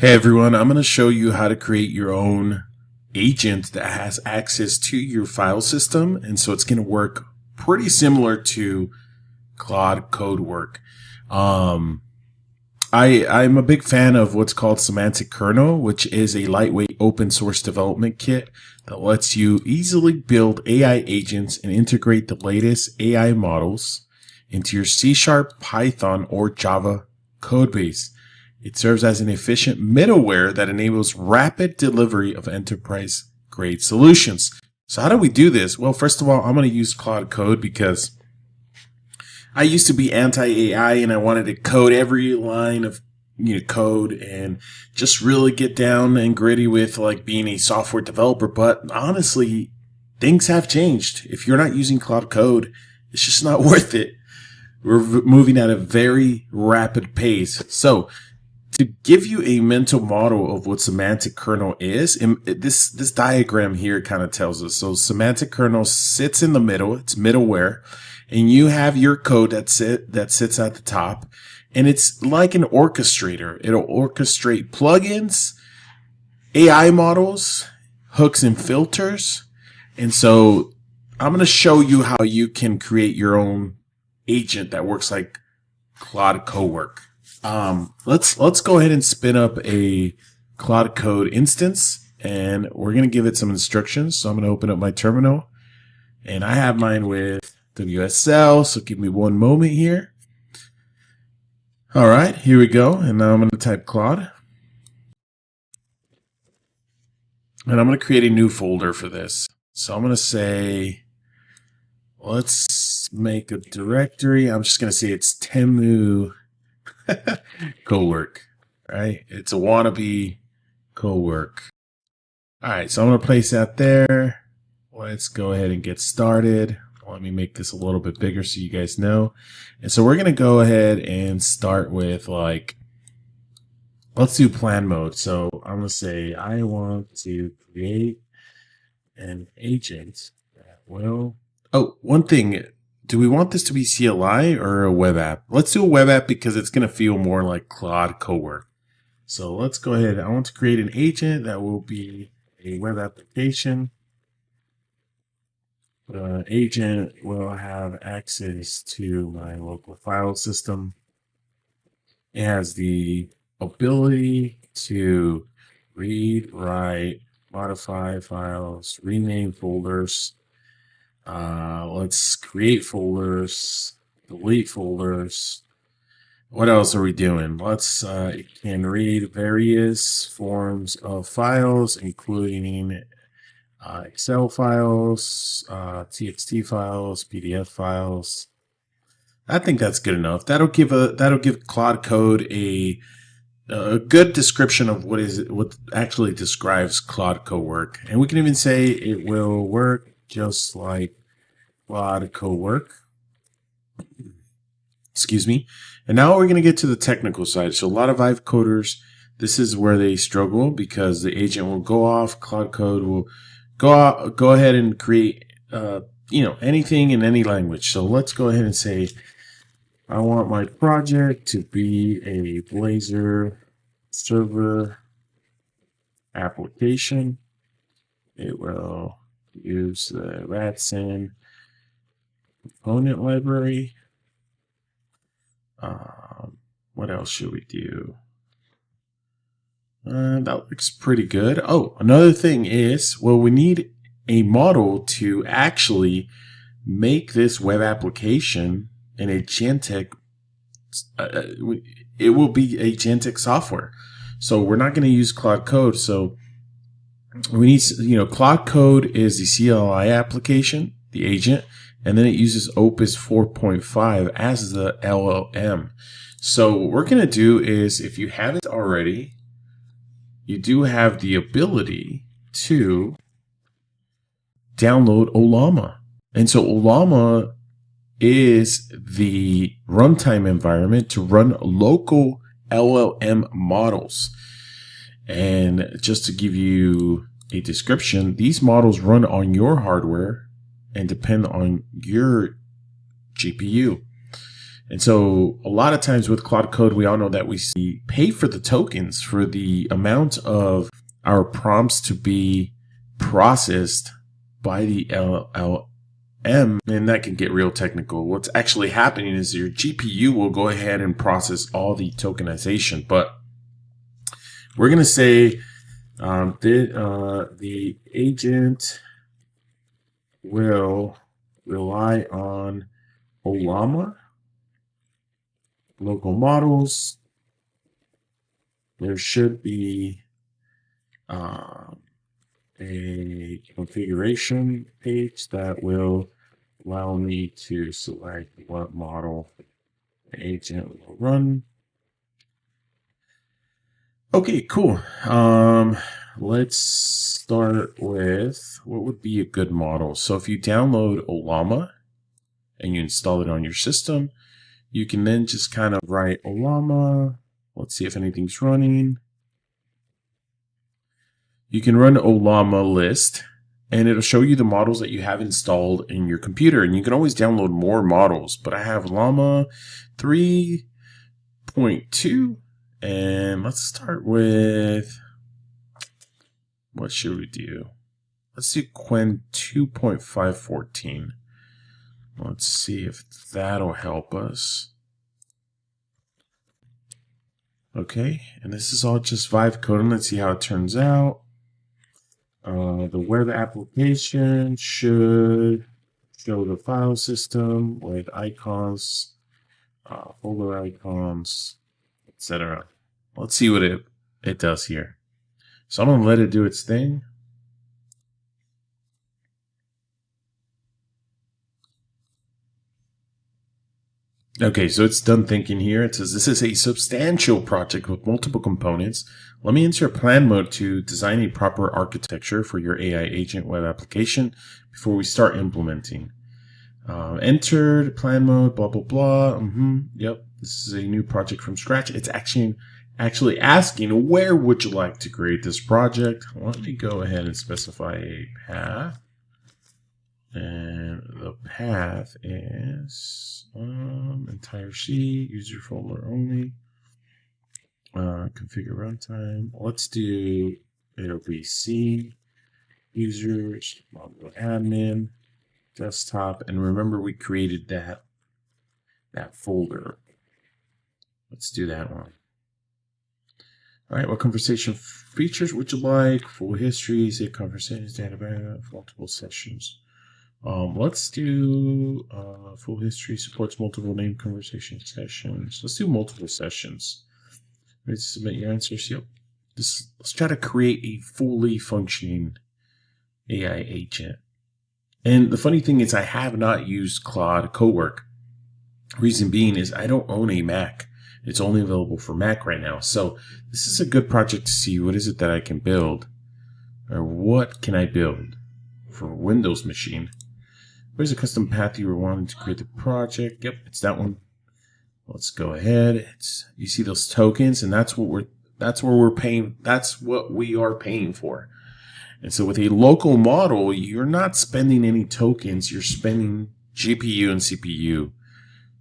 Hey everyone, I'm going to show you how to create your own agent that has access to your file system. And so it's going to work pretty similar to Claude Codework. I'm a big fan of what's called Semantic Kernel, which is a lightweight open source development kit that lets you easily build AI agents and integrate the latest AI models into your C#, Python, or Java codebase. It serves as an efficient middleware that enables rapid delivery of enterprise-grade solutions. So how do we do this? Well, first of all, I'm going to use Claude Code because I used to be anti-AI and I wanted to code every line of code and just really get down and gritty with like being a software developer. But honestly, things have changed. If you're not using Claude Code, it's just not worth it. We're moving at a very rapid pace. So to give you a mental model of what semantic kernel is, and this diagram here kind of tells us. So semantic kernel sits in the middle, it's middleware, and you have your code that sits at the top, and it's like an orchestrator. It'll orchestrate plugins, AI models, hooks and filters. And so I'm going to show you how you can create your own agent that works like Claude Cowork. Let's go ahead and spin up a Claude Code instance, and we're going to give it some instructions. So I'm going to open up my terminal, and I have mine with WSL. So give me one moment here. All right, here we go. And now I'm going to type Claude, and I'm going to create a new folder for this. So I'm going to say, let's make a directory. I'm just going to say it's TemuCowork, right? It's a wannabe Cowork. All right, so I'm going to place that there. Let's go ahead and get started. Let me make this a little bit bigger so you guys know. And so we're going to go ahead and start with let's do plan mode. So I'm going to say I want to create an agent that will, one thing. Do we want this to be CLI or a web app? Let's do a web app because it's going to feel more like Claude Cowork. So let's go ahead. I want to create an agent that will be a web application. The agent will have access to my local file system. It has the ability to read, write, modify files, rename folders. Let's create folders, delete folders. What else are we doing? It can read various forms of files, including Excel files, TXT files, PDF files. I think that's good enough. That'll give Claude Code a good description of what actually describes Claude Cowork. And we can even say it will work just like Claude Cowork. Excuse me. And now we're going to get to the technical side. So a lot of Vive coders, this is where they struggle because the agent will go off. Claude Code will go ahead and create anything in any language. So let's go ahead and say I want my project to be a Blazor Server application. It will use the Ratson component library. What else should we do? That looks pretty good. Oh, another thing is, we need a model to actually make this web application an agentic. It will be agentic software. So we're not going to use Claude Code. So we need, Claude Code is the CLI application, the agent, and then it uses Opus 4.5 as the LLM. So what we're going to do is, if you haven't already, you do have the ability to download Ollama. And so Ollama is the runtime environment to run local LLM models. And just to give you a description, these models run on your hardware and depend on your GPU. And so a lot of times with Claude Code, we all know that we pay for the tokens for the amount of our prompts to be processed by the LLM. And that can get real technical. What's actually happening is your GPU will go ahead and process all the tokenization. But we're going to say the agent will rely on Ollama local models. There should be a configuration page that will allow me to select what model the agent will run. Okay, cool. Let's start with what would be a good model. So if you download Ollama and you install it on your system, you can then just kind of write Ollama. Let's see if anything's running. You can run Ollama list and it'll show you the models that you have installed in your computer. And you can always download more models, but I have Llama 3.2. And let's start with, what should we do? Let's do Qwen 2.514. Let's see if that'll help us. Okay, and this is all just Vive coding. Let's see how it turns out. The web application should show the file system with icons, folder icons, etc. Let's see what it does here. So I'm going to let it do its thing. Okay, so it's done thinking here. It says this is a substantial project with multiple components. Let me enter plan mode to design a proper architecture for your AI agent web application before we start implementing. Entered plan mode, blah, blah, blah. Yep, this is a new project from scratch. It's actually asking, where would you like to create this project? Let me go ahead and specify a path. And the path is entire C, user folder only, configure runtime. Let's do, it'll be C, users, admin, desktop, and remember we created that folder. Let's do that one. All right, what conversation features would you like? Full history, say conversations, database, multiple sessions. Let's do full history, supports multiple name conversation sessions. Let's do multiple sessions. Ready to submit your answers? Yep. Let's try to create a fully functioning AI agent. And the funny thing is I have not used Claude Cowork. Reason being is I don't own a Mac. It's only available for Mac right now. So this is a good project to see what is it that I can build, or what can I build for a Windows machine. Where's the custom path you were wanting to create the project? Yep, it's that one. Let's go ahead. You see those tokens, and that's what we're paying. That's what we are paying for. And so with a local model, you're not spending any tokens. You're spending GPU and CPU,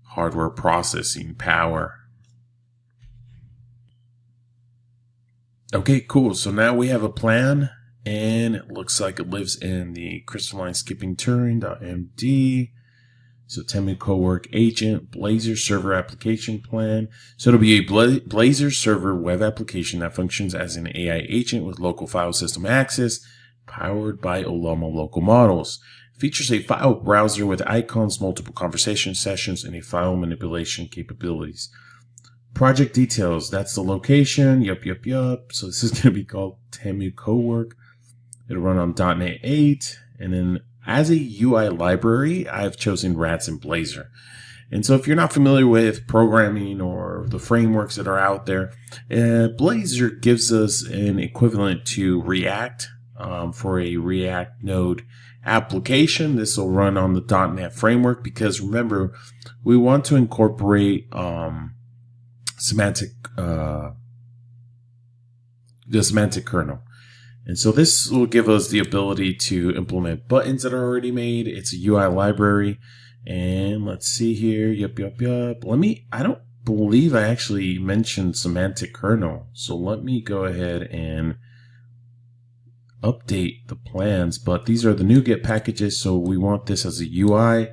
hardware processing power. Okay, cool. So now we have a plan. And it looks like it lives in the crystalline skipping Turing.md. So TemuCowork Agent, Blazor Server application plan. So it'll be a Blazor Server web application that functions as an AI agent with local file system access, powered by Ollama local models. It features a file browser with icons, multiple conversation sessions, and a file manipulation capabilities. Project details, that's the location. Yup. So this is going to be called TemuCowork. It'll run on .NET 8, and then as a UI library, I've chosen Rats and Blazor. And so if you're not familiar with programming or the frameworks that are out there, Blazor gives us an equivalent to React for a React Node application. This will run on the .NET framework because remember, we want to incorporate the semantic kernel. And so this will give us the ability to implement buttons that are already made. It's a UI library. And let's see here. Yep. I don't believe I actually mentioned Semantic Kernel. So let me go ahead and update the plans. But these are the NuGet packages. So we want this as a UI.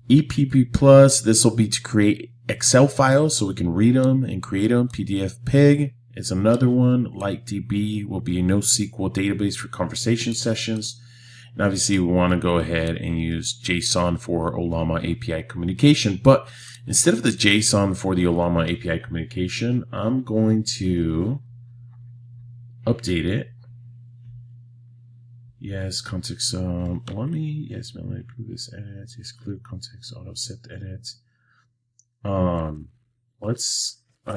EPP plus, this will be to create Excel files so we can read them and create them. PDF Pig is another one. LiteDB will be a NoSQL database for conversation sessions. And obviously we want to go ahead and use JSON for Ollama API communication. But instead of the JSON for the Ollama API communication, I'm going to update it. Yes, context. Let me approve this edits. Yes, clear context, auto set edits. I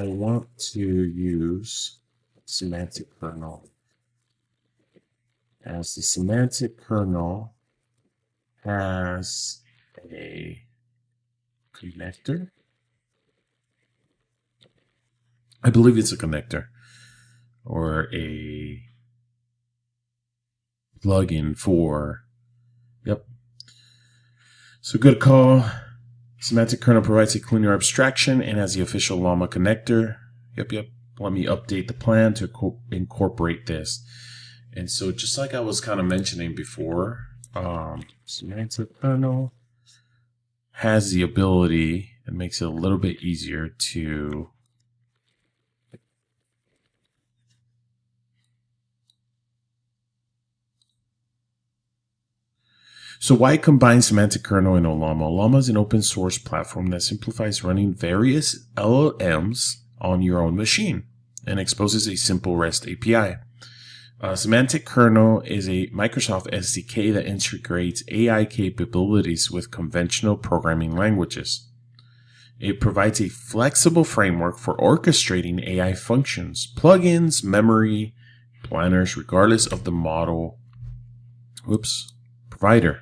want to use Semantic Kernel, as the Semantic Kernel has a connector. I believe it's a connector or a plugin for, yep. So good call. Semantic Kernel provides a cleaner abstraction and has the official Llama connector. Yep. Let me update the plan to incorporate this. And so just like I was kind of mentioning before, Semantic Kernel has the ability, it makes it a little bit easier to So why combine Semantic Kernel and Ollama? Ollama is an open source platform that simplifies running various LLMs on your own machine and exposes a simple REST API. Semantic Kernel is a Microsoft SDK that integrates AI capabilities with conventional programming languages. It provides a flexible framework for orchestrating AI functions, plugins, memory, planners, regardless of the model provider.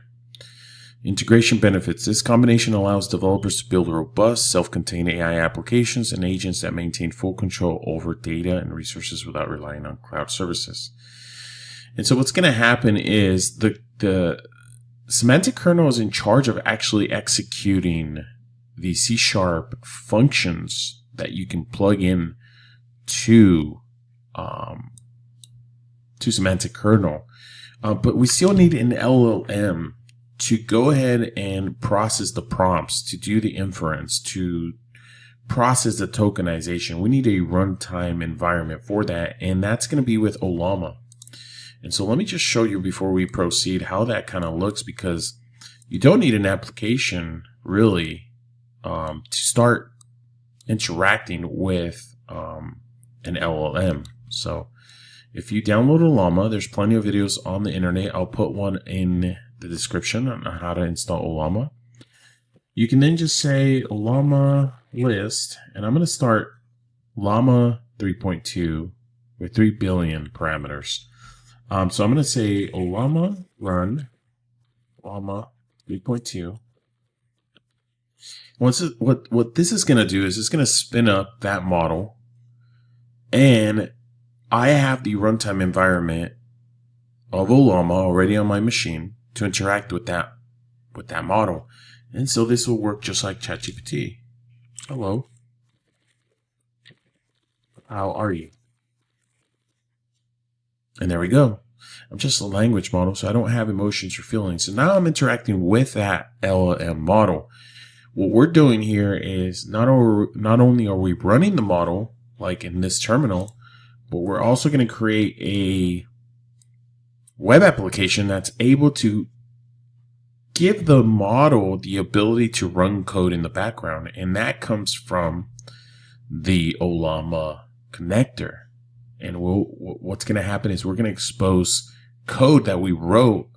Integration benefits. This combination allows developers to build robust, self-contained AI applications and agents that maintain full control over data and resources without relying on cloud services. And so what's going to happen is the Semantic Kernel is in charge of actually executing the C# functions that you can plug in to Semantic Kernel. But we still need an LLM to go ahead and process the prompts, to do the inference, to process the tokenization. We need a runtime environment for that, and that's going to be with Ollama. And so let me just show you before we proceed how that kind of looks, because you don't need an application really to start interacting with an LLM. So if you download Ollama, there's plenty of videos on the internet. I'll put one in the description on how to install Ollama. You can then just say Ollama list, and I'm going to start Llama 3.2 with 3 billion parameters. So I'm going to say Ollama run Llama 3.2. What this is going to do is it's going to spin up that model, and I have the runtime environment of Ollama already on my machine to interact with that model. And so this will work just like ChatGPT. Hello. How are you? And there we go. I'm just a language model, so I don't have emotions or feelings. So now I'm interacting with that LLM model. What we're doing here is not only are we running the model, like in this terminal, but we're also going to create a web application that's able to give the model the ability to run code in the background. And that comes from the Ollama connector. And what's going to happen is we're going to expose code that we wrote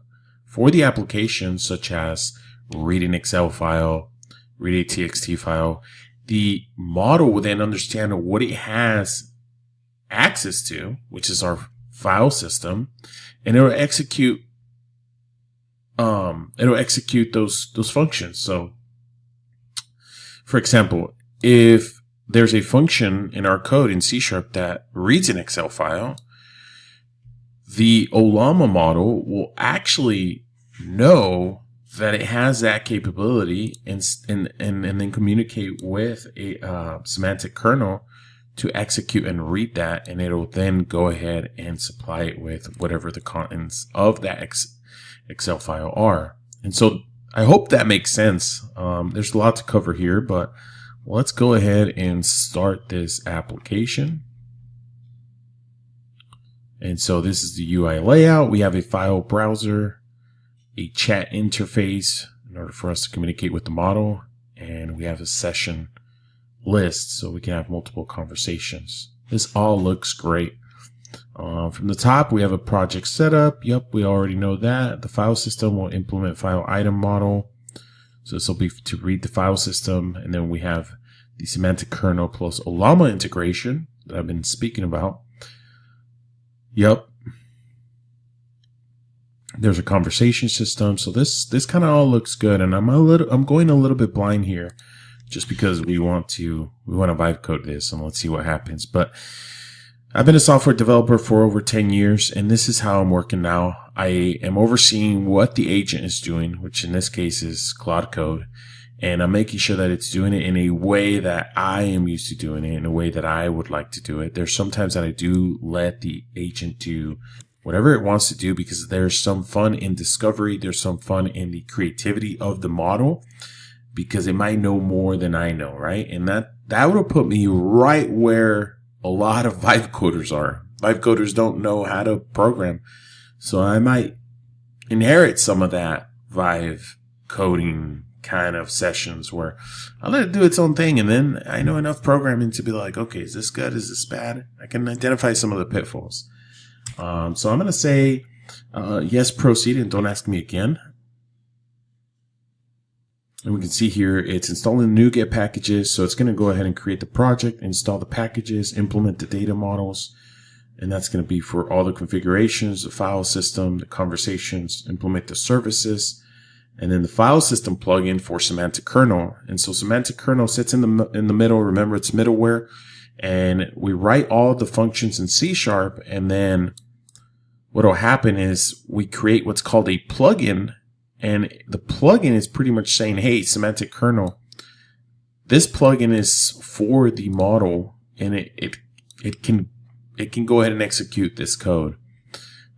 for the application, such as read an Excel file, read a TXT file. The model will then understand what it has access to, which is our file system, and it'll execute those functions. So for example, if there's a function in our code in C# that reads an Excel file, the Ollama model will actually know that it has that capability and then communicate with a semantic kernel to execute and read that, and it'll then go ahead and supply it with whatever the contents of that Excel file are. And so I hope that makes sense. There's a lot to cover here, but let's go ahead and start this application. And so this is the UI layout. We have a file browser, a chat interface in order for us to communicate with the model, and we have a session list so we can have multiple conversations. This all looks great. From the top, we have a project setup. Yep, we already know that. The file system will implement file item model. So this will be to read the file system. And then we have the semantic kernel plus Ollama integration that I've been speaking about. Yep. There's a conversation system. So this kind of all looks good. And I'm going a little bit blind here just because we want to vibe code this and let's see what happens. But I've been a software developer for over 10 years, and this is how I'm working now. I am overseeing what the agent is doing, which in this case is Claude code, and I'm making sure that it's doing it in a way that I am used to doing it, in a way that I would like to do it. There's sometimes that I do let the agent do whatever it wants to do because there's some fun in discovery. There's some fun in the creativity of the model because it might know more than I know, right? And that would put me right where a lot of vibe coders are. Vibe coders don't know how to program. So I might inherit some of that vibe coding kind of sessions where I let it do its own thing. And then I know enough programming to be like, okay, is this good? Is this bad? I can identify some of the pitfalls. So I'm going to say, yes, proceed, and don't ask me again. And we can see here it's installing NuGet packages. So it's going to go ahead and create the project, install the packages, implement the data models. And that's going to be for all the configurations, the file system, the conversations, implement the services, and then the file system plugin for semantic kernel. And so semantic kernel sits in the middle. Remember, it's middleware. And we write all the functions in C#. And then what will happen is we create what's called a plugin. And the plugin is pretty much saying, hey, semantic kernel, this plugin is for the model, and it can go ahead and execute this code.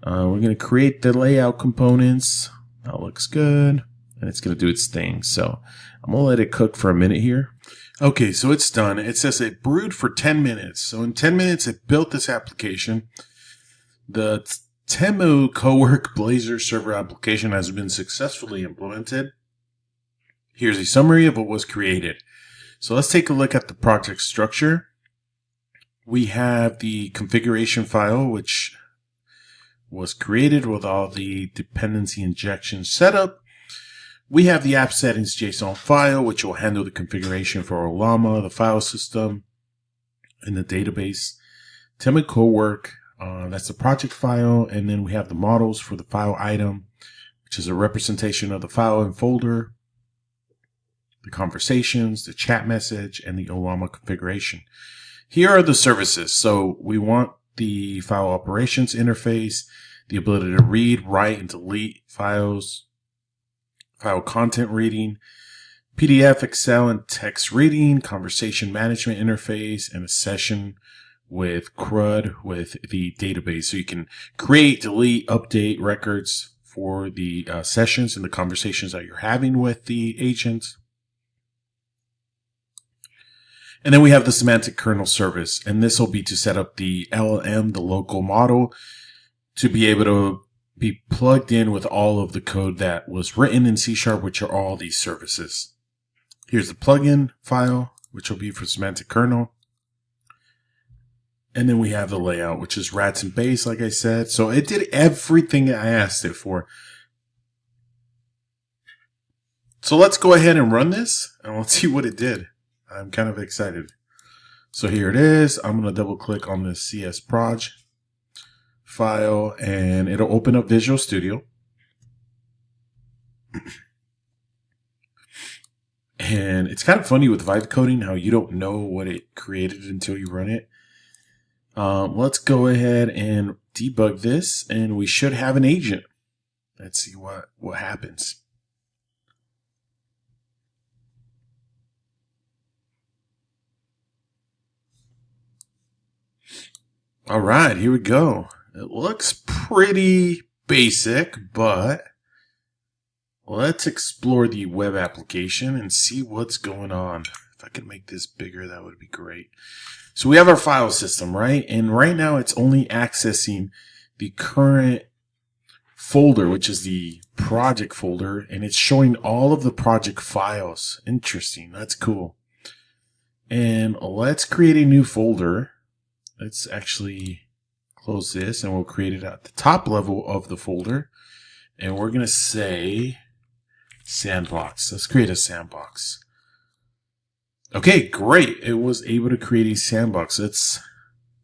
We're going to create the layout components. That looks good. And it's going to do its thing. So I'm going to let it cook for a minute here. Okay, so it's done. It says it brewed for 10 minutes. So in 10 minutes, it built this application. The TemuCowork Blazor Server application has been successfully implemented. Here's a summary of what was created. So let's take a look at the project structure. We have the configuration file, which was created with all the dependency injection setup. We have the app settings JSON file, which will handle the configuration for Ollama, the file system, and the database. TemuCowork, that's the project file. And then we have the models for the file item, which is a representation of the file and folder, the conversations, the chat message, and the Ollama configuration. Here are the services. So we want the file operations interface, the ability to read, write, and delete files, file content reading, PDF, Excel, and text reading, conversation management interface, and a session with CRUD with the database. So you can create, delete, update records for the sessions and the conversations that you're having with the agent. And then we have the semantic kernel service, and this will be to set up the LLM, the local model, to be able to be plugged in with all of the code that was written in C#, which are all these services. Here's the plugin file, which will be for semantic kernel. And then we have the layout, which is rats and base, like I said. So it did everything I asked it for. So let's go ahead and run this, and let's see what it did. I'm kind of excited. So here it is. I'm going to double click on the CS proj file, and it'll open up Visual Studio. And it's kind of funny with vibe coding how you don't know what it created until you run it. Let's go ahead and debug this, and we should have an agent. Let's see what happens. All right, here we go. It looks pretty basic, but let's explore the web application and see what's going on. If I could make this bigger, that would be great. So we have our file system, right? And right now it's only accessing the current folder, which is the project folder, and it's showing all of the project files. Interesting. That's cool. And let's create a new folder. Let's actually close this and we'll create it at the top level of the folder. And we're going to say sandbox. Let's create a sandbox. Okay, great. It was able to create a sandbox. Let's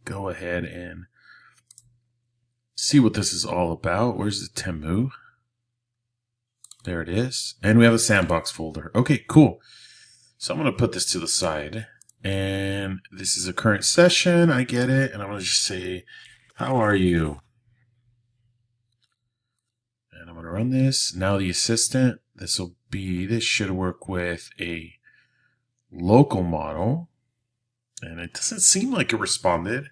go ahead and see what this is all about. Where's the Temu? There it is. And we have a sandbox folder. Okay, cool. So I'm going to put this to the side. And this is a current session. I get it. And I'm going to just say, how are you? And I'm going to run this. Now the assistant, this should work with a local model. And it doesn't seem like it responded.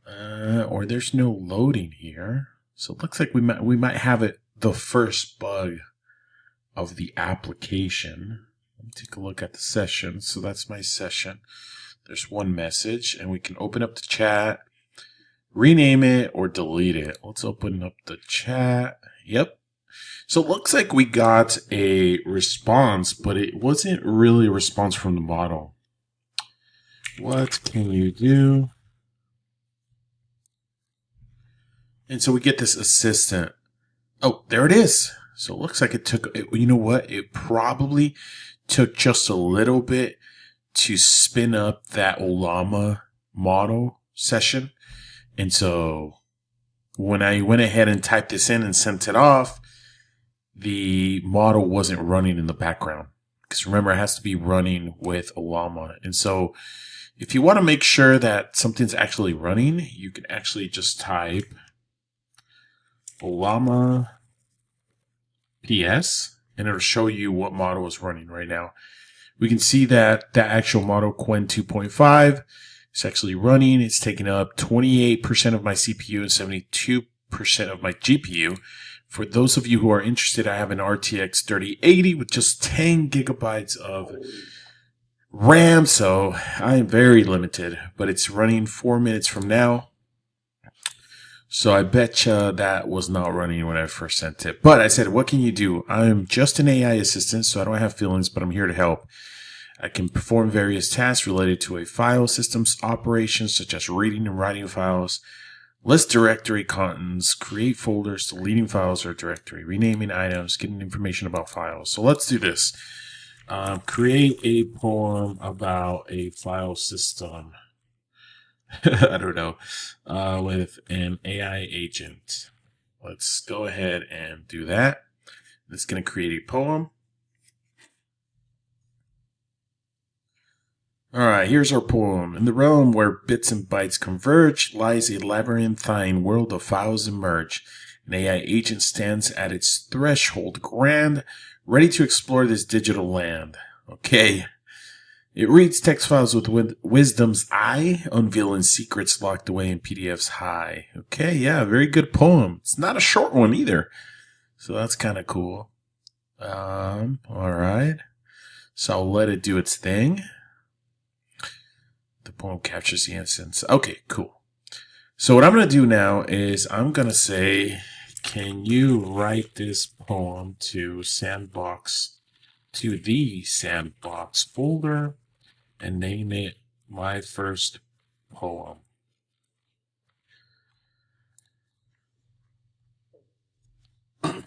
Or there's no loading here. So it looks like we might have it the first bug of the application. Let me take a look at the session. So that's my session. There's one message, and we can open up the chat, rename it, or delete it. Let's open up the chat. Yep. So it looks like we got a response, but it wasn't really a response from the model. What can you do? And so we get this assistant. Oh, there it is. So it looks like it took, you know what? It probably took just a little bit to spin up that Ollama model session. And so when I went ahead and typed this in and sent it off, the model wasn't running in the background. Because remember, it has to be running with Ollama. And so if you want to make sure that something's actually running, you can actually just type Ollama PS, and it'll show you what model is running right now. We can see that the actual model Qwen 2.5 is actually running. It's taking up 28% of my CPU and 72% of my GPU. For those of you who are interested, I have an RTX 3080 with just 10 gigabytes of RAM, so I am very limited, but it's running 4 minutes from now. So I bet you that was not running when I first sent it. But I said, what can you do? I'm just an AI assistant, so I don't have feelings, but I'm here to help. I can perform various tasks related to a file system's operations, such as reading and writing files, list directory contents, create folders, deleting files or directory, renaming items, getting information about files. So let's do this. Create a poem about a file system. I don't know, with an AI agent. Let's go ahead and do that. It's going to create a poem. All right, here's our poem. In the realm where bits and bytes converge lies a labyrinthine world of files emerge. An AI agent stands at its threshold grand, ready to explore this digital land. Okay. It reads text files with wisdom's eye, unveiling secrets locked away in PDFs high. Okay, yeah, very good poem. It's not a short one either. So that's kind of cool. All right. So I'll let it do its thing. The poem captures the instance. Okay, cool. So what I'm going to do now is I'm going to say, can you write this poem to the sandbox folder and name it my first poem. And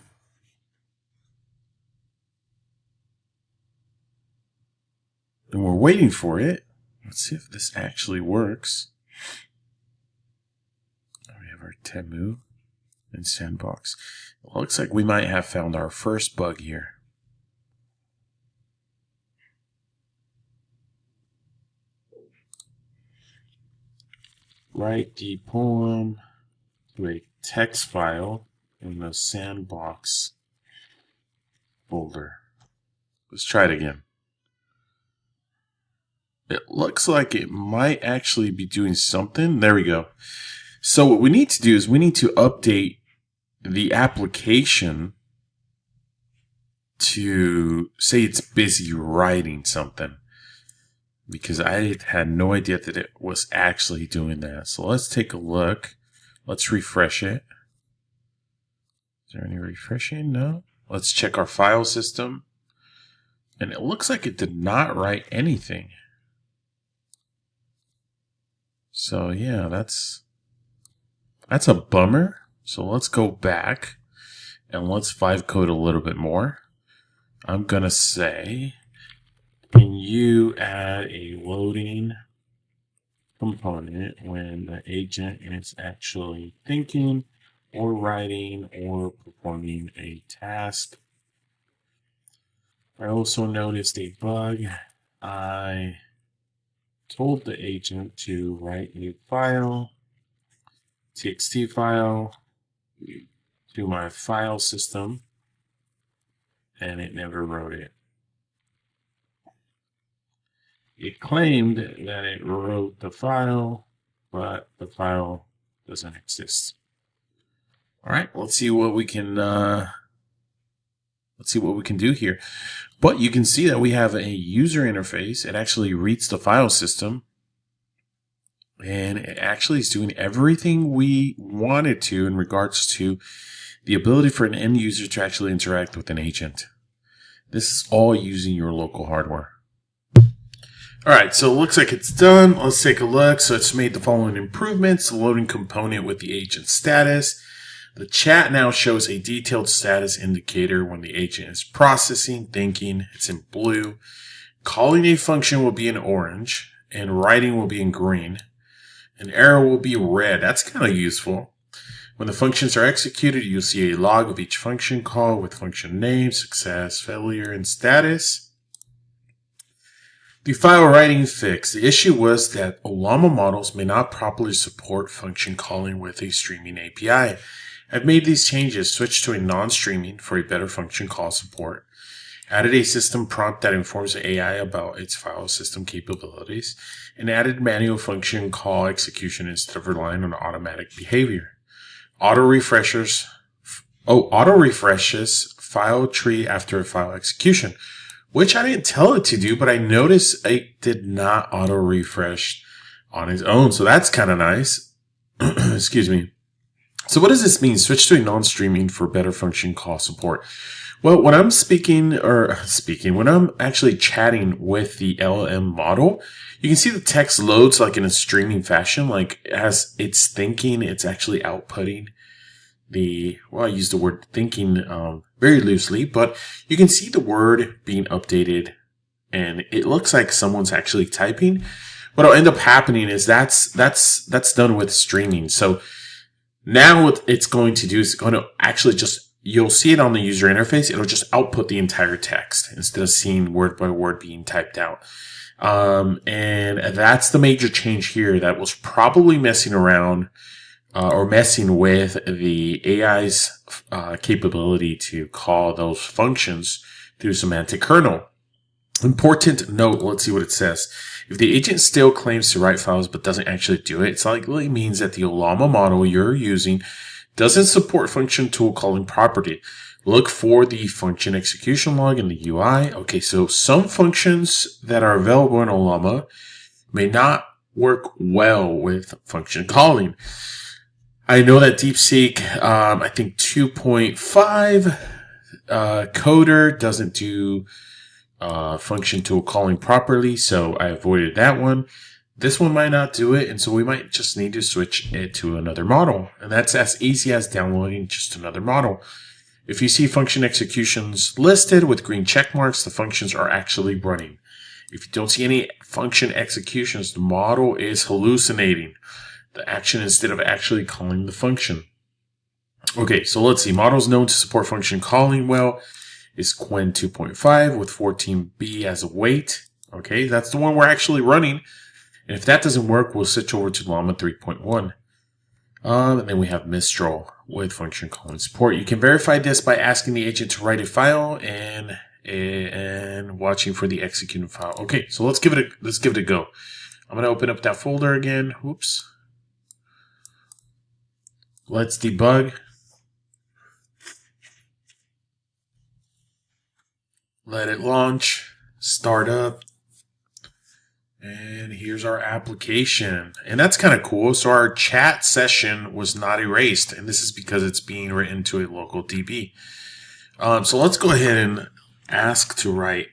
we're waiting for it. Let's see if this actually works. We have our Temu and sandbox. It looks like we might have found our first bug here. Write the poem to a text file in the sandbox folder. Let's try it again. It looks like it might actually be doing something. There we go. So what we need to do is we need to update the application to say it's busy writing something, because I had no idea that it was actually doing that. So let's take a look. Let's refresh it. Is there any refreshing? No. Let's check our file system. And it looks like it did not write anything. So yeah, that's a bummer. So let's go back and let's vibe code a little bit more. I'm gonna say, can you add a loading component when the agent is actually thinking or writing or performing a task? I also noticed a bug. I told the agent to write a file, txt file, to my file system, and it never wrote it. It claimed that it wrote the file, but the file doesn't exist. All right, let's see what we can do here. But you can see that we have a user interface. It actually reads the file system, and it actually is doing everything we wanted to in regards to the ability for an end user to actually interact with an agent. This is all using your local hardware. All right, so it looks like it's done. Let's take a look. So it's made the following improvements: the loading component with the agent status. The chat now shows a detailed status indicator when the agent is processing, thinking. It's in blue. Calling a function will be in orange, and writing will be in green. An arrow will be red. That's kind of useful. When the functions are executed, you'll see a log of each function call with function name, success, failure, and status. The file writing fix. The issue was that Ollama models may not properly support function calling with a streaming API. I've made these changes, switched to a non-streaming for a better function call support, added a system prompt that informs the AI about its file system capabilities, and added manual function call execution instead of relying on automatic behavior. Auto refreshes file tree after a file execution, which I didn't tell it to do, but I noticed it did not auto refresh on its own. So that's kind of nice. Excuse me. So what does this mean? Switch to a non-streaming for better function call support. Well, when I'm when I'm actually chatting with the LLM model, you can see the text loads like in a streaming fashion, like as it's thinking, it's actually outputting I use the word thinking very loosely, but you can see the word being updated and it looks like someone's actually typing. What'll end up happening is that's done with streaming. So now what it's going to do is it's going to actually you'll see it on the user interface. It'll just output the entire text instead of seeing word by word being typed out. And that's the major change here that was probably messing around or messing with the AI's capability to call those functions through Semantic Kernel. Important note, let's see what it says. If the agent still claims to write files but doesn't actually do it, it likely means that the Ollama model you're using doesn't support function tool calling property. Look for the function execution log in the UI. Okay, so some functions that are available in Ollama may not work well with function calling. I know that DeepSeek, I think 2.5 coder doesn't do function tool calling properly, so I avoided that one. This one might not do it, and so we might just need to switch it to another model. And that's as easy as downloading just another model. If you see function executions listed with green check marks, the functions are actually running. If you don't see any function executions, the model is hallucinating the action instead of actually calling the function. Okay, so let's see. Models known to support function calling well is Qwen 2.5 with 14B as a weight. Okay, that's the one we're actually running. And if that doesn't work, we'll switch over to Llama 3.1. And then we have Mistral with function call and support. You can verify this by asking the agent to write a file and watching for the executed file. Okay, so let's give it a go. I'm going to open up that folder again. Whoops. Let's debug. Let it launch. Start up. And here's our application. And that's kind of cool. So our chat session was not erased. And this is because it's being written to a local DB. So let's go ahead and ask to write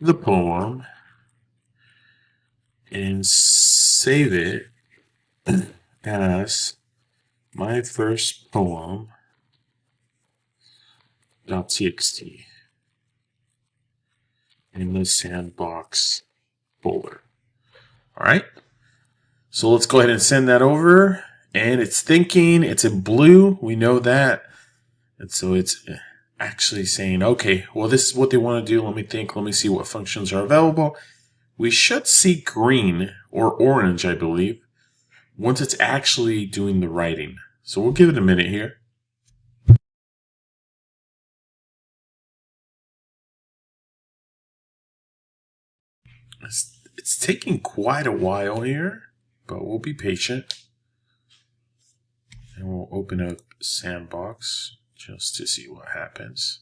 the poem and save it as my first poem.txt in the sandbox folder. All right. So let's go ahead and send that over. And it's thinking, it's in blue. We know that. And so it's actually saying, okay, well, this is what they want to do. Let me think. Let me see what functions are available. We should see green or orange, I believe, once it's actually doing the writing. So we'll give it a minute here. It's taking quite a while here, but we'll be patient. And we'll open up Sandbox just to see what happens.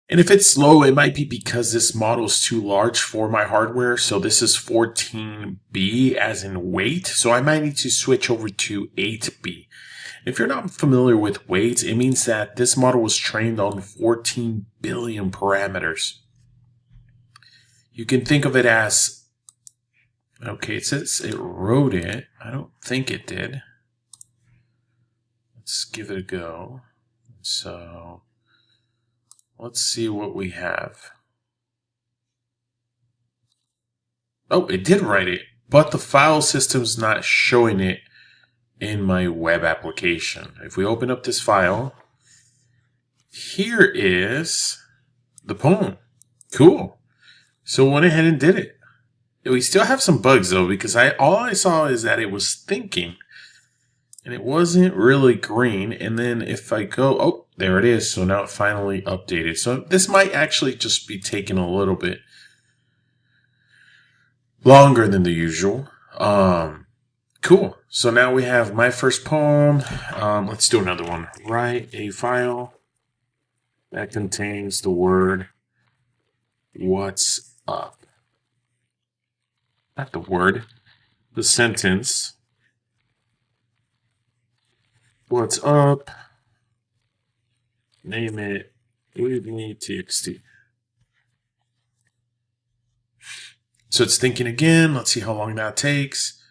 And if it's slow, it might be because this model is too large for my hardware. So this is 14B as in weight. So I might need to switch over to 8B. If you're not familiar with weights, it means that this model was trained on 14 billion parameters. You can think of it as, okay, it says it wrote it. I don't think it did. Let's give it a go. So let's see what we have. Oh, it did write it, but the file system's not showing it in my web application. If we open up this file, here is the poem. Cool. So went ahead and did it. We still have some bugs though, because all I saw is that it was thinking and it wasn't really green. And then if I go, oh, there it is. So now it finally updated. So this might actually just be taking a little bit longer than the usual. Cool. So now we have my first poem. Let's do another one. Write a file that contains the word "what's up." Not the word, the sentence. What's up? Name it TXT. So it's thinking again. Let's see how long that takes.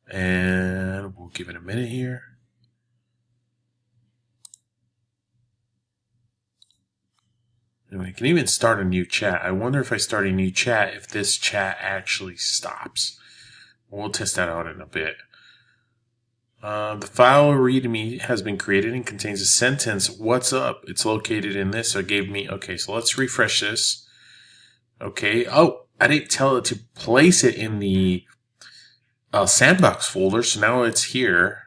And we'll give it a minute here. And we can even start a new chat. I wonder if I start a new chat, if this chat actually stops. We'll test that out in a bit. The file readme has been created and contains a sentence. What's up? It's located in this. So it gave me, okay, so let's refresh this. Okay. Oh, I didn't tell it to place it in the sandbox folder. So now it's here.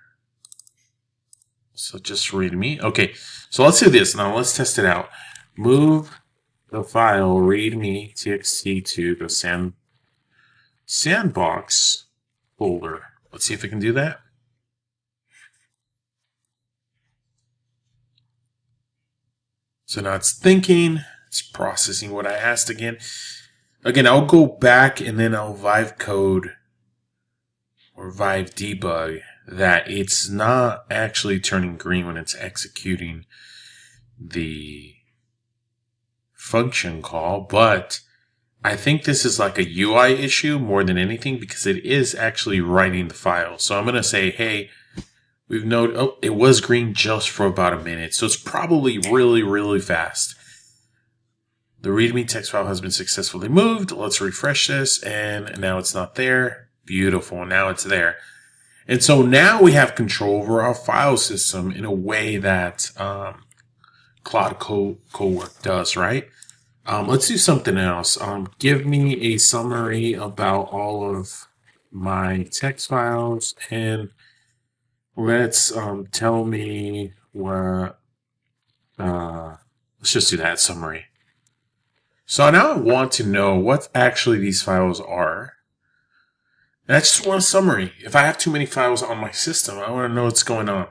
So just readme. Okay. So let's do this. Now let's test it out. Move the file readme txt to the sandbox folder. Let's see if we can do that. So now it's thinking, it's processing what I asked again. Again, I'll go back and then I'll vive code or vive debug that it's not actually turning green when it's executing the function call, but I think this is like a UI issue more than anything because it is actually writing the file. So I'm going to say, hey, We've noted, oh, it was green just for about a minute. So it's probably really, really fast. The README text file has been successfully moved. Let's refresh this. And now it's not there. Beautiful. Now it's there. And so now we have control over our file system in a way that Claude Cowork does, right? Let's do something else. Give me a summary about all of my text files, and let's tell me what. Let's just do that summary. So now I want to know what actually these files are. And I just want a summary. If I have too many files on my system, I want to know what's going on.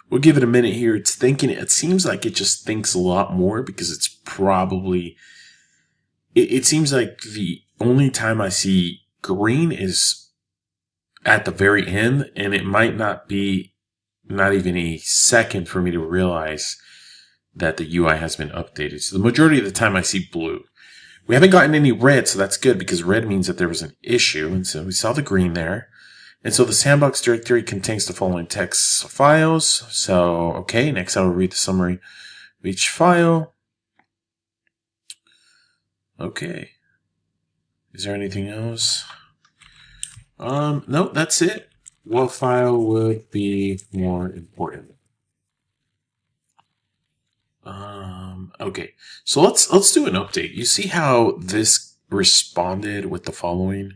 We'll give it a minute here. It's thinking. It seems like it just thinks a lot more because it's probably. It seems like the only time I see green is at the very end, and it might not be not even a second for me to realize that the UI has been updated. So the majority of the time I see blue. We haven't gotten any red, so that's good because red means that there was an issue. And so we saw the green there. And so the sandbox directory contains the following text files. So, okay, next I will read the summary of each file. Okay. Is there anything else? No, that's it. What file would be more important? Okay, so let's do an update. You see how this responded with the following,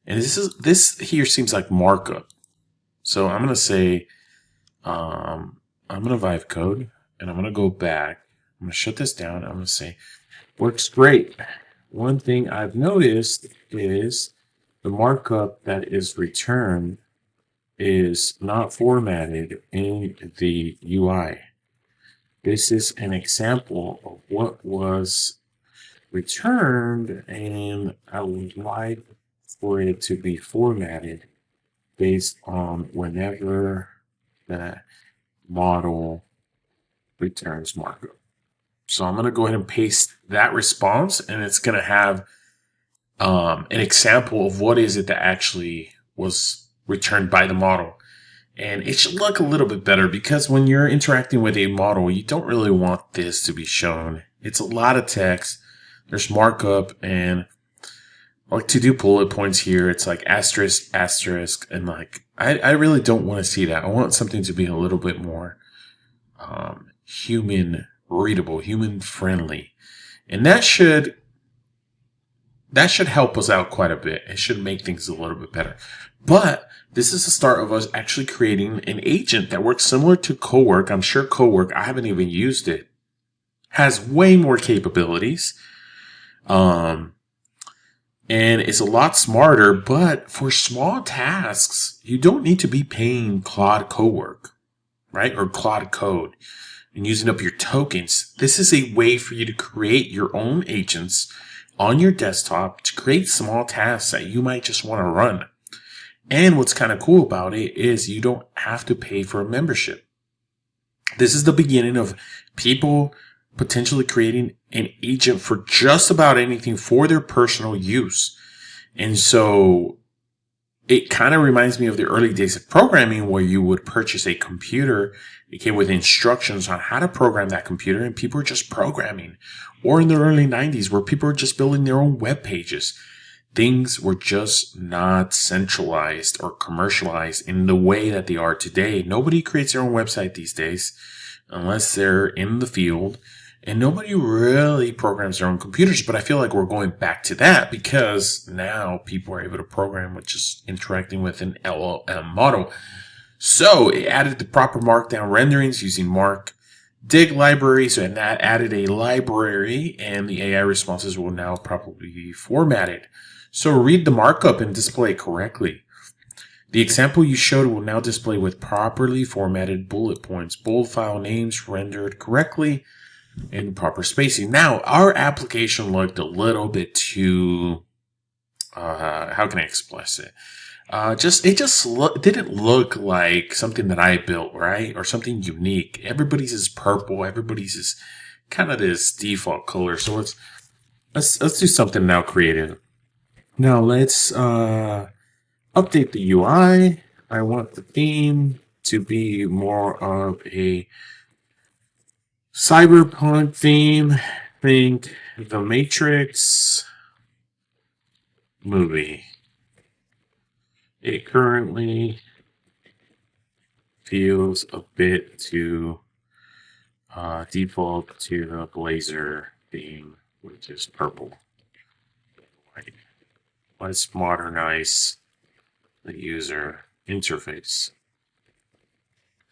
and this here seems like markup. So I'm gonna say, I'm gonna vibe code, and I'm gonna go back. I'm gonna shut this down. I'm gonna say, works great. One thing I've noticed is the markup that is returned is not formatted in the UI. This is an example of what was returned, and I would like for it to be formatted based on whenever the model returns markup. So I'm going to go ahead and paste that response, and it's going to have an example of what is it that actually was returned by the model. And it should look a little bit better because when you're interacting with a model, you don't really want this to be shown. It's a lot of text. There's markup, and like to do bullet points here, it's like asterisk, asterisk, and like I really don't want to see that. I want something to be a little bit more human readable, human friendly, and that should help us out quite a bit. It should make things a little bit better. But this is the start of us actually creating an agent that works similar to Cowork. I'm sure Cowork, I haven't even used it, has way more capabilities. And it's a lot smarter, but for small tasks, you don't need to be paying Claude Cowork, right? Or Claude Code and using up your tokens. This is a way for you to create your own agents on your desktop to create small tasks that you might just want to run. And what's kind of cool about it is you don't have to pay for a membership. This is the beginning of people potentially creating an agent for just about anything for their personal use. And so it kind of reminds me of the early days of programming where you would purchase a computer. It came with instructions on how to program that computer, and people were just programming. Or in the early 90s where people were just building their own web pages. Things were just not centralized or commercialized in the way that they are today. Nobody creates their own website these days unless they're in the field, and nobody really programs their own computers. But I feel like we're going back to that because now people are able to program with just interacting with an LLM model. So it added the proper markdown renderings using dig libraries, and that added a library, and the AI responses will now probably be formatted. So read the markup and display it correctly. The example you showed will now display with properly formatted bullet points, bold file names rendered correctly, and proper spacing. Now, our application looked a little bit too, how can I express it? It didn't look like something that I built, right? Or something unique. Everybody's is purple. Everybody's is kind of this default color. So let's do something now creative. Now let's update the UI. I want the theme to be more of a cyberpunk theme. Think the Matrix movie. It currently feels a bit too default to the Blazor theme, which is purple. Right. Let's modernize the user interface.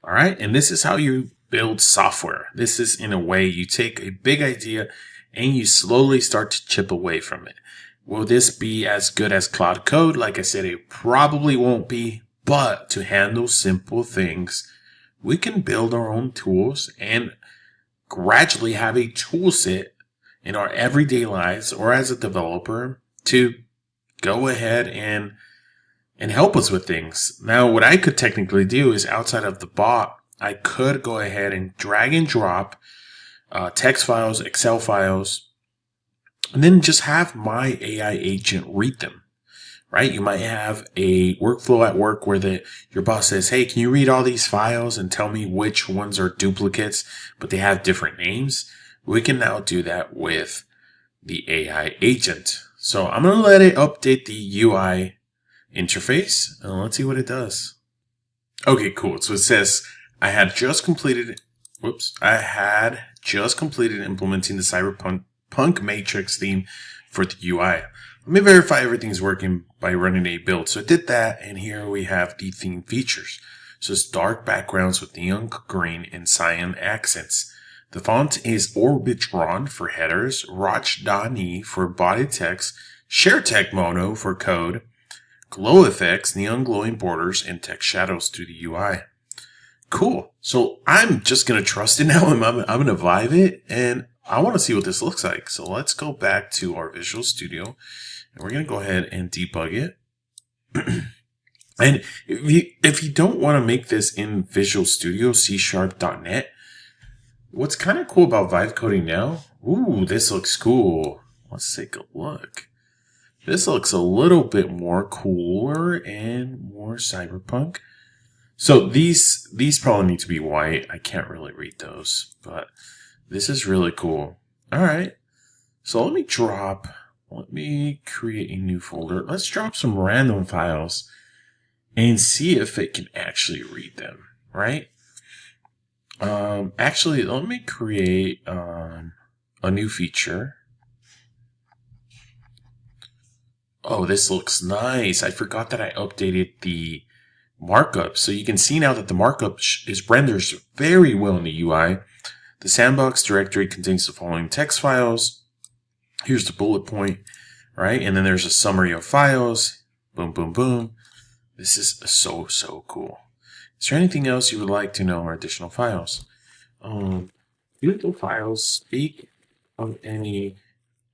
All right, and this is how you build software. This is, in a way, you take a big idea and you slowly start to chip away from it. Will this be as good as Claude Code? Like I said, it probably won't be, but to handle simple things, we can build our own tools and gradually have a tool set in our everyday lives or as a developer to go ahead and help us with things. Now, what I could technically do is outside of the bot, I could go ahead and drag and drop text files, Excel files, and then just have my AI agent read them, right? You might have a workflow at work where your boss says, hey, can you read all these files and tell me which ones are duplicates, but they have different names? We can now do that with the AI agent. So I'm going to let it update the UI interface and let's see what it does. Okay, cool. So it says I had just completed implementing the Cyberpunk Matrix theme for the UI. Let me verify everything's working by running a build. So I did that, and here we have the theme features. So it's dark backgrounds with neon green and cyan accents. The font is Orbitron for headers, Rajdhani for body text, ShareTech Mono for code, glow effects, neon glowing borders, and text shadows through the UI. Cool. So I'm just going to trust it now. I'm going to vibe it, and I want to see what this looks like. So let's go back to our Visual Studio, and we're going to go ahead and debug it. And if you don't want to make this in Visual Studio, C#.net, what's kind of cool about vibe coding now, ooh, this looks cool. Let's take a look. This looks a little bit more cooler and more cyberpunk. So these probably need to be white. I can't really read those, but this is really cool. All right. So let me create a new folder. Let's drop some random files and see if it can actually read them, right? Actually, let me create a new feature. Oh, this looks nice. I forgot that I updated the markup. So you can see now that the markup renders very well in the UI. The sandbox directory contains the following text files. Here's the bullet point, right? And then there's a summary of files. Boom, boom, boom. This is so, so cool. Is there anything else you would like to know or additional files? Do the files speak of any...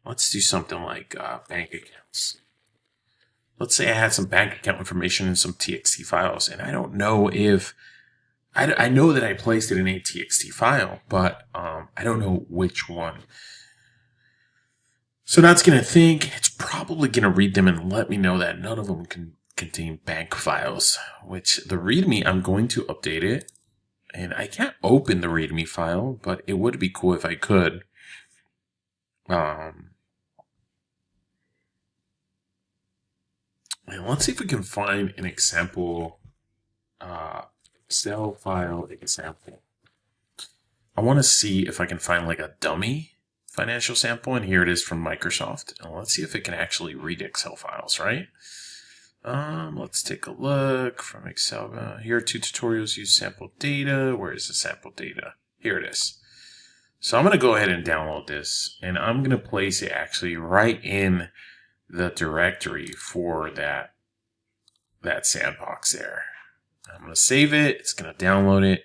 Let's do something like bank accounts. Let's say I had some bank account information in some TXT files, and I don't know if... I know that I placed it in a TXT file, but I don't know which one. So now it's going to think, it's probably going to read them and let me know that none of them can contain bank files, which the README, I'm going to update it. And I can't open the README file, but it would be cool if I could. And let's see if we can find an example, Excel file example. I want to see if I can find like a dummy financial sample, and here it is from Microsoft. And let's see if it can actually read Excel files, right? Let's take a look from Excel. Here are 2 tutorials, use sample data. Where is the sample data? Here it is. So I'm going to go ahead and download this, and I'm going to place it actually right in the directory for that sandbox there. I'm going to save it. It's going to download it.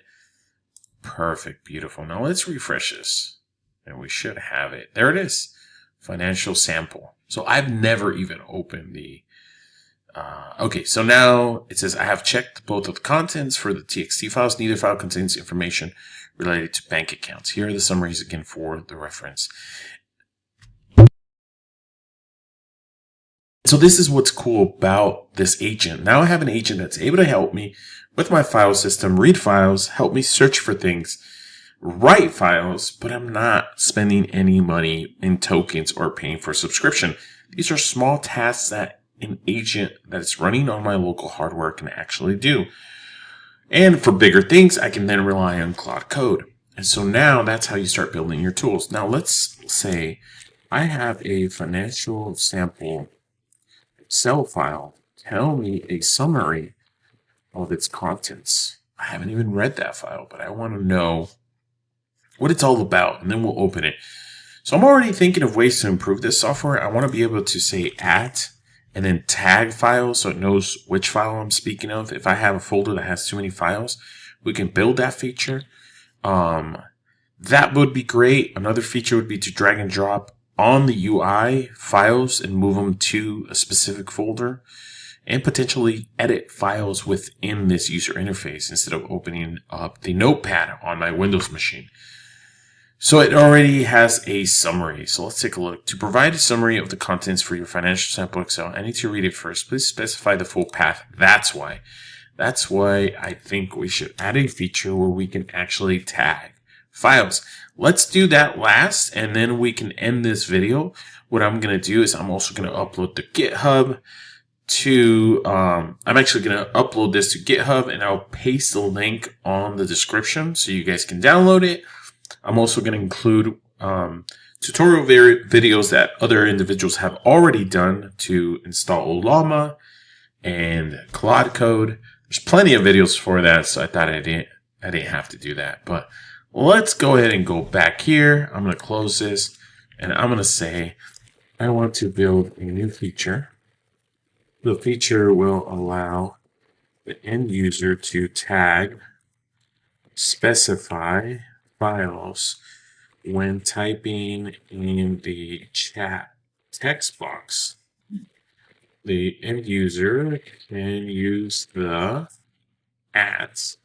Perfect. Beautiful. Now let's refresh this, and we should have it. There it is. Financial sample. So I've never even opened the... okay, so now it says I have checked both of the contents for the TXT files. Neither file contains information related to bank accounts. Here are the summaries again for the reference. So this is what's cool about this agent. Now I have an agent that's able to help me with my file system, read files, help me search for things, write files, but I'm not spending any money in tokens or paying for a subscription. These are small tasks that an agent that is running on my local hardware can actually do. And for bigger things, I can then rely on Claude Code. And so now that's how you start building your tools. Now let's say I have a financial sample Excel file. Tell me a summary of its contents. I haven't even read that file, but I want to know what it's all about, and then we'll open it. So I'm already thinking of ways to improve this software. I want to be able to say at and then tag files so it knows which file I'm speaking of. If I have a folder that has too many files, we can build that feature. That would be great. Another feature would be to drag and drop on the UI files and move them to a specific folder, and potentially edit files within this user interface instead of opening up the notepad on my Windows machine. So it already has a summary. So let's take a look. To provide a summary of the contents for your financial sample Excel, I need to read it first. Please specify the full path. That's why I think we should add a feature where we can actually tag files. Let's do that last, and then we can end this video. What I'm going to do is I'm also going to upload the GitHub to, I'm actually going to upload this to GitHub, and I'll paste the link on the description so you guys can download it. I'm also going to include tutorial videos that other individuals have already done to install Ollama and Claude Code. There's plenty of videos for that, so I thought I didn't have to do that. But let's go ahead and go back here. I'm going to close this, and I'm going to say I want to build a new feature. The feature will allow the end user to tag, specify files when typing in the chat text box. The end user can use the @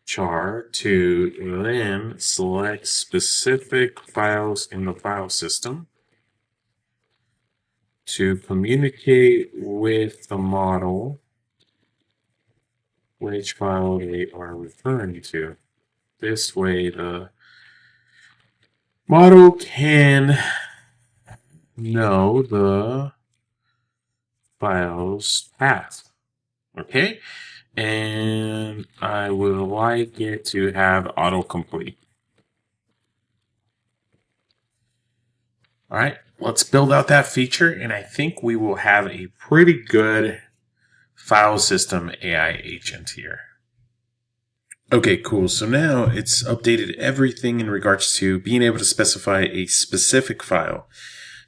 char to then select specific files in the file system to communicate with the model which file they are referring to. This way, the model can know the file's path. Okay? And I would like it to have autocomplete. All right, let's build out that feature, and I think we will have a pretty good file system AI agent here. Okay, cool. So now it's updated everything in regards to being able to specify a specific file.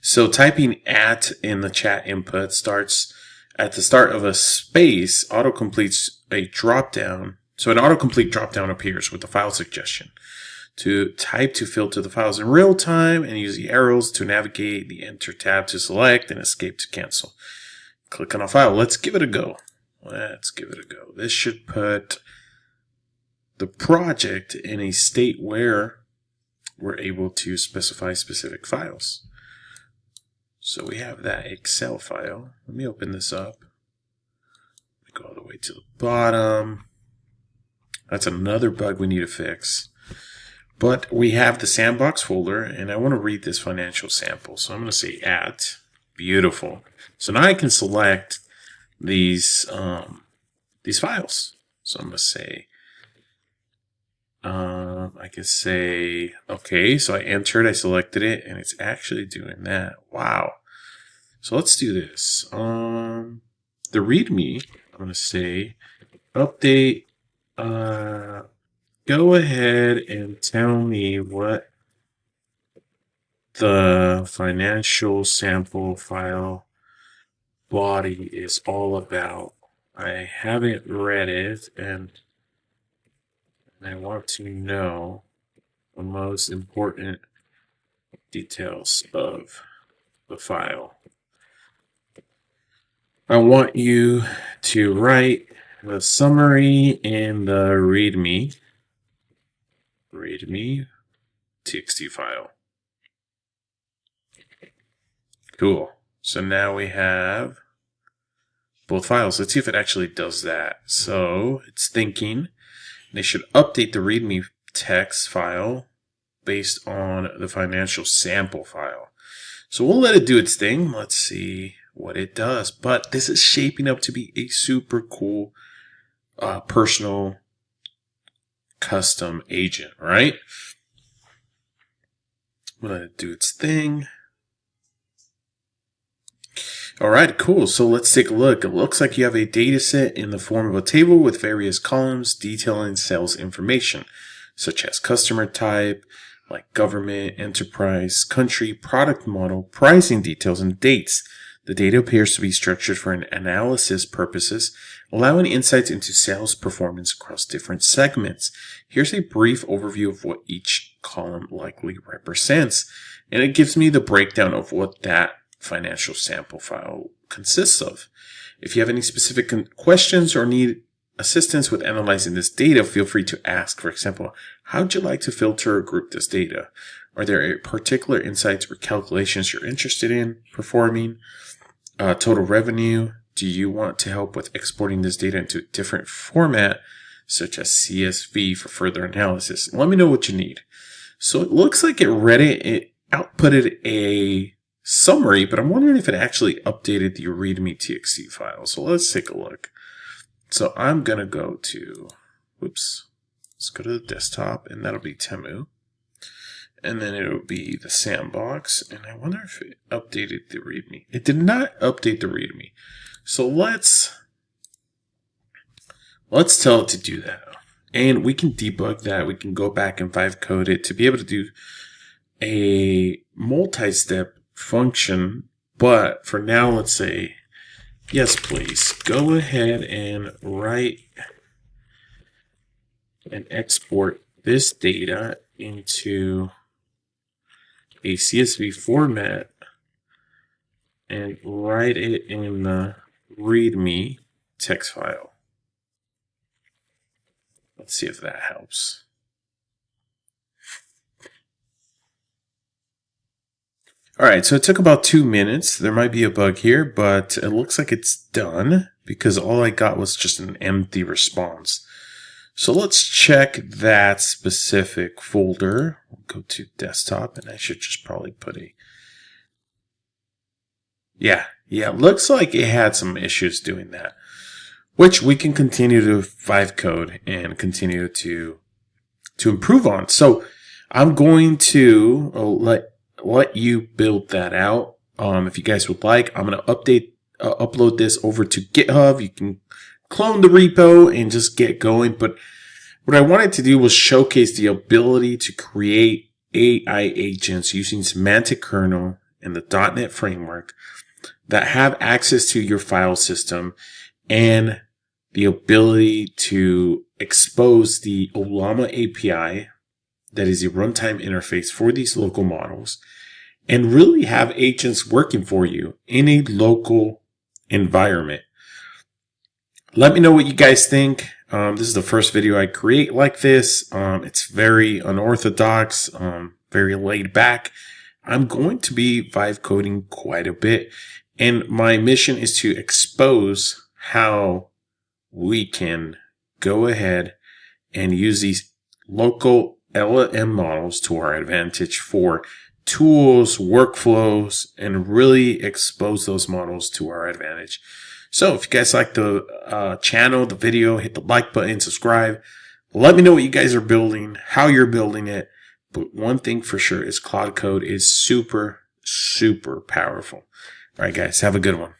So typing at in the chat input starts at the start of a space, autocompletes a dropdown. So an autocomplete dropdown appears with the file suggestion. To type to filter the files in real time and use the arrows to navigate, the enter tab to select, and escape to cancel. Click on a file. Let's give it a go. This should put the project in a state where we're able to specify specific files. So we have that Excel file. Let me open this up. Go all the way to the bottom. That's another bug we need to fix. But we have the sandbox folder, and I want to read this financial sample. So I'm going to say at. Beautiful. So now I can select these files. So I'm going to say, I can say, okay, so I entered, I selected it, and it's actually doing that. Wow. So let's do this. The README, I'm going to say, update, go ahead and tell me what the financial sample file body is all about. I haven't read it, and I want to know the most important details of the file. I want you to write the summary in the README txt file. Cool. So now we have both files. Let's see if it actually does that. So it's thinking they should update the README text file based on the financial sample file. So we'll let it do its thing. Let's see what it does. But this is shaping up to be a super cool personal custom agent, right? We'll let it do its thing. All right, cool. So let's take a look. It looks like you have a data set in the form of a table with various columns detailing sales information, such as customer type, like government, enterprise, country, product model, pricing details, and dates. The data appears to be structured for an analysis purposes, allowing insights into sales performance across different segments. Here's a brief overview of what each column likely represents, and it gives me the breakdown of what that financial sample file consists of. If you have any specific questions or need assistance with analyzing this data, feel free to ask. For example, how would you like to filter or group this data? Are there particular insights or calculations you're interested in performing? Total revenue. Do you want to help with exporting this data into a different format, such as CSV for further analysis? Let me know what you need. So it looks like it outputted a summary, but I'm wondering if it actually updated the README TXT file. So let's take a look. So I'm going to go to, let's go to the desktop, and that'll be Temu. And then it'll be the sandbox. And I wonder if it updated the README. It did not update the README. So let's tell it to do that. And we can debug that. We can go back and Vive code it to be able to do a multi-step function. But for now, let's say, yes, please go ahead and write and export this data into a CSV format and write it in the README text file. Let's see if that helps. All right, so it took about 2 minutes. There might be a bug here, but it looks like it's done because all I got was just an empty response. So let's check that specific folder. We'll go to desktop, and I should just probably put a... Yeah, looks like it had some issues doing that, which we can continue to Vive code and continue to improve on. So I'm going to let you build that out. If you guys would like, I'm going to upload this over to GitHub. You can clone the repo and just get going. But what I wanted to do was showcase the ability to create AI agents using Semantic Kernel and the .NET framework that have access to your file system and the ability to expose the Ollama API, that is a runtime interface for these local models, and really have agents working for you in a local environment. Let me know what you guys think. This is the first video I create like this. It's very unorthodox, very laid back. I'm going to be Vive coding quite a bit, and my mission is to expose how we can go ahead and use these local LLM models to our advantage for tools, workflows, and really expose those models to our advantage. So if you guys like the channel, the video, hit the like button, subscribe. Let me know what you guys are building, how you're building it. But one thing for sure is Claude Code is super, super powerful. All right, guys, have a good one.